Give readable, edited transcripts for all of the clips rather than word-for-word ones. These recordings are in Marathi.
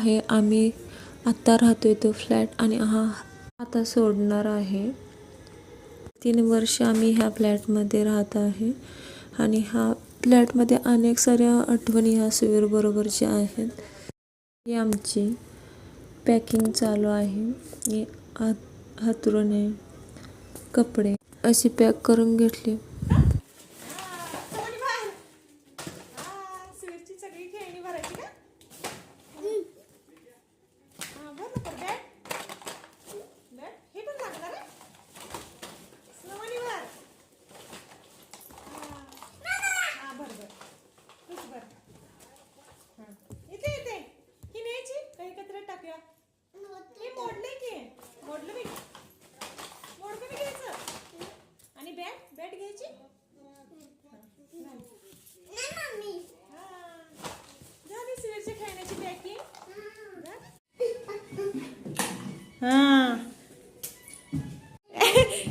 आहे आम्ही आत्ता राहतोय तो फ्लॅट आणि हा आता सोडणार आहे. 3 वर्ष आम्ही ह्या फ्लॅटमध्ये राहत आहे आणि ह्या फ्लॅटमध्ये अनेक साऱ्या आठवणी ह्या सुवीर बरोबरच्या आहेत. ही आमची पॅकिंग चालू आहे. हे हातरुणे कपडे अशी पॅक करून घेतली.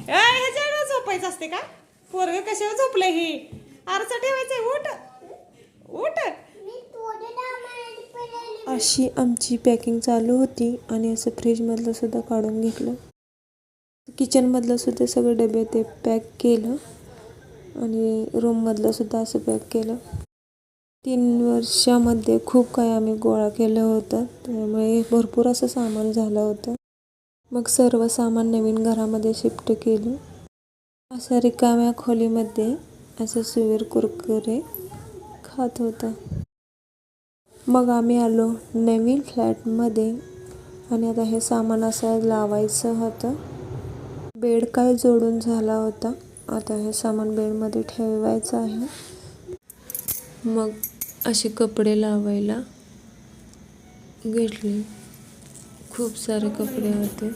ह्याच्यावर झोपायचं असते का? पोरग कशावर झोपलं? ही आरसा ठेवायचंय. उठ उठ. अशी आमची पॅकिंग चालू होती आणि असं फ्रीजमधलं सुद्धा काढून घेतलं. किचनमधलं सुद्धा सगळं डबे ते पॅक केलं आणि रूममधलं सुद्धा असं पॅक केलं. 3 वर्षामध्ये खूप काही आम्ही गोळा केलं होतं, त्यामुळे भरपूर असं सामान झालं होतं. मग सर्व सामान नवीन घरामध्ये शिफ्ट केलं. अशा रिकाम्या खोलीमध्ये असं सुवीर कुरकुरे खात होता. मग आम्ही आलो नवीन फ्लॅटमध्ये आणि आता हे सामान असं लावायचं होतं. बेड काय जोडून झाला होता, आता हे सामान बेडमध्ये ठेवायचं आहे. मग असे कपडे लावायला घेतले. खूप सारे कपडे होते.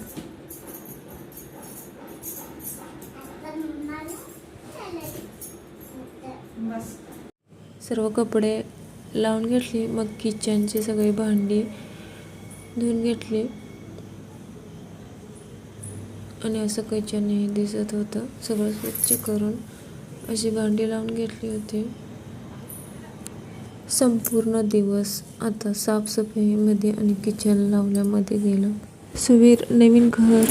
सर्व कपडे लावून घेतली. मग किचनची सगळी भांडी धुवून घेतली आणि असं किचन हे दिसत होतं. सगळं स्वच्छ करून अशी भांडी लावून घेतली होती. संपूर्ण दिवस आता साफसफाईमध्ये आणि किचन लावण्यामध्ये गेला. सुवीर नवीन घर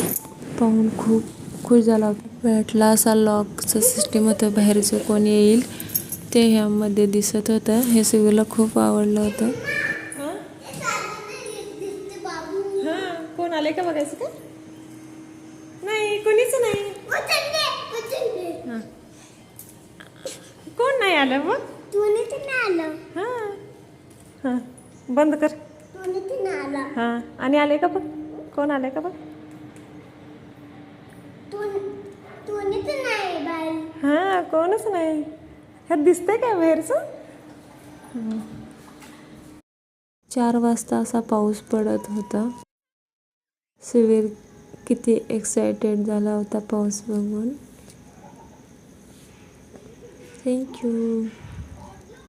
पाहून खूप खुश झाला. फ्लॅटला असा लॉकचं सिस्टीम होतं, बाहेरचं कोण येईल ते ह्यामध्ये दिसत होतं. हे सुवीरला खूप आवडलं होतं. कोण आले का बघायचं का? नाही, कोणीच नाही. कोण नाही आलं? मग हा बंद कर. हा आणि आले का बघ? कोण आले का बघ? हा कोणच नाही. ह्यात दिसतंय काय बाहेरचं? 4 वाजता असा पाऊस पडत होता. सुवीर किती एक्सायटेड झाला होता पाऊस बघून. थँक्यू.